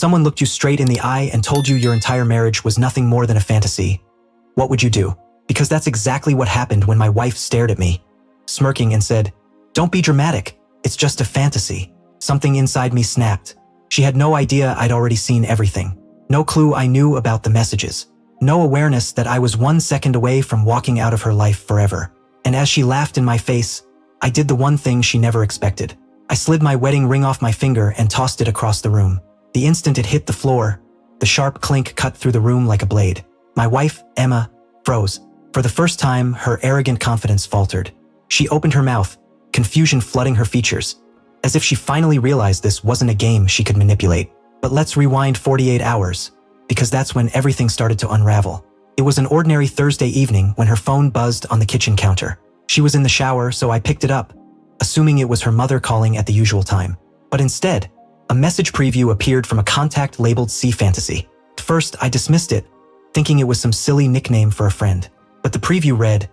someone looked you straight in the eye and told you your entire marriage was nothing more than a fantasy, what would you do? Because that's exactly what happened when my wife stared at me, smirking, and said, "Don't be dramatic, it's just a fantasy." Something inside me snapped. She had no idea I'd already seen everything. No clue I knew about the messages. No awareness that I was 1 second away from walking out of her life forever. And as she laughed in my face, I did the one thing she never expected. I slid my wedding ring off my finger and tossed it across the room. The instant it hit the floor, the sharp clink cut through the room like a blade. My wife, Emma, froze. For the first time, her arrogant confidence faltered. She opened her mouth, confusion flooding her features, as if she finally realized this wasn't a game she could manipulate. But let's rewind 48 hours, because that's when everything started to unravel. It was an ordinary Thursday evening when her phone buzzed on the kitchen counter. She was in the shower, so I picked it up, assuming it was her mother calling at the usual time. But instead, a message preview appeared from a contact labeled C Fantasy. At first, I dismissed it, thinking it was some silly nickname for a friend. But the preview read,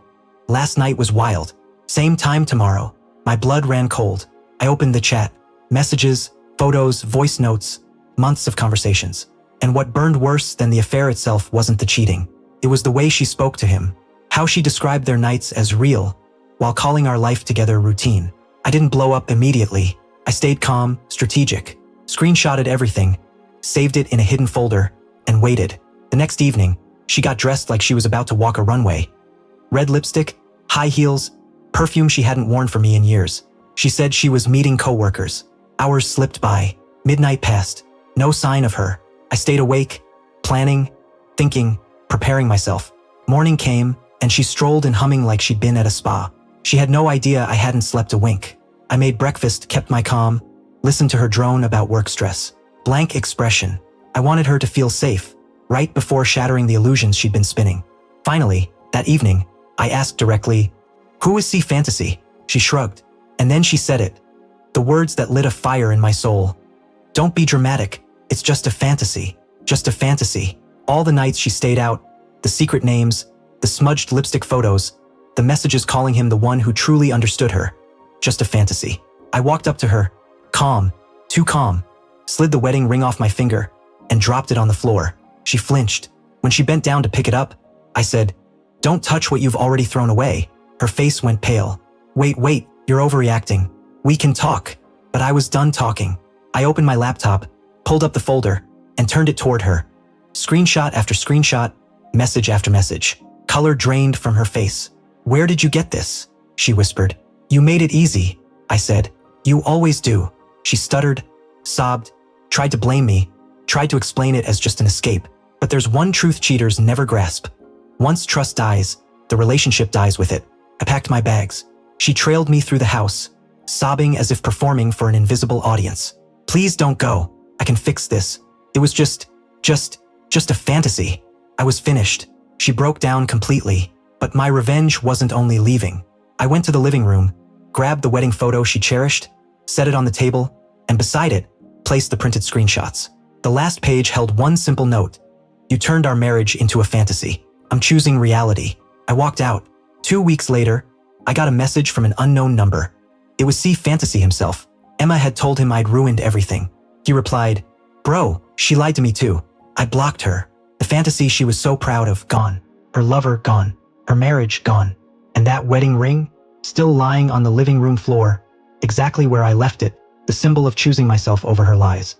"Last night was wild. Same time tomorrow." My blood ran cold. I opened the chat. Messages, photos, voice notes, months of conversations. And what burned worse than the affair itself wasn't the cheating. It was the way she spoke to him. How she described their nights as real, while calling our life together routine. I didn't blow up immediately. I stayed calm, strategic, screenshotted everything, saved it in a hidden folder, and waited. The next evening, she got dressed like she was about to walk a runway. Red lipstick, high heels, perfume she hadn't worn for me in years. She said she was meeting coworkers. Hours slipped by. Midnight passed. No sign of her. I stayed awake, planning, thinking, preparing myself. Morning came, and she strolled in humming like she'd been at a spa. She had no idea I hadn't slept a wink. I made breakfast, kept my calm, listened to her drone about work stress. Blank expression. I wanted her to feel safe, right before shattering the illusions she'd been spinning. Finally, that evening, I asked directly, "Who is C Fantasy?" She shrugged, and then she said it. The words that lit a fire in my soul. "Don't be dramatic, it's just a fantasy. Just a fantasy." All the nights she stayed out, the secret names, the smudged lipstick photos, the messages calling him the one who truly understood her. Just a fantasy. I walked up to her, calm, too calm, slid the wedding ring off my finger, and dropped it on the floor. She flinched. When she bent down to pick it up, I said, "Don't touch what you've already thrown away." Her face went pale. Wait, you're overreacting. We can talk." But I was done talking. I opened my laptop, pulled up the folder, and turned it toward her. Screenshot after screenshot, message after message. Color drained from her face. "Where did you get this?" she whispered. "You made it easy," I said. "You always do." She stuttered, sobbed, tried to blame me, tried to explain it as just an escape. But there's one truth cheaters never grasp. Once trust dies, the relationship dies with it. I packed my bags. She trailed me through the house, sobbing as if performing for an invisible audience. "Please don't go. I can fix this. It was just a fantasy." I was finished. She broke down completely, but my revenge wasn't only leaving. I went to the living room, grabbed the wedding photo she cherished, set it on the table, and beside it, placed the printed screenshots. The last page held one simple note. "You turned our marriage into a fantasy. I'm choosing reality." I walked out. 2 weeks later, I got a message from an unknown number. It was C Fantasy himself. Emma had told him I'd ruined everything. He replied, "Bro, she lied to me too." I blocked her. The fantasy she was so proud of, gone. Her lover, gone. Her marriage, gone. And that wedding ring, still lying on the living room floor, exactly where I left it, the symbol of choosing myself over her lies.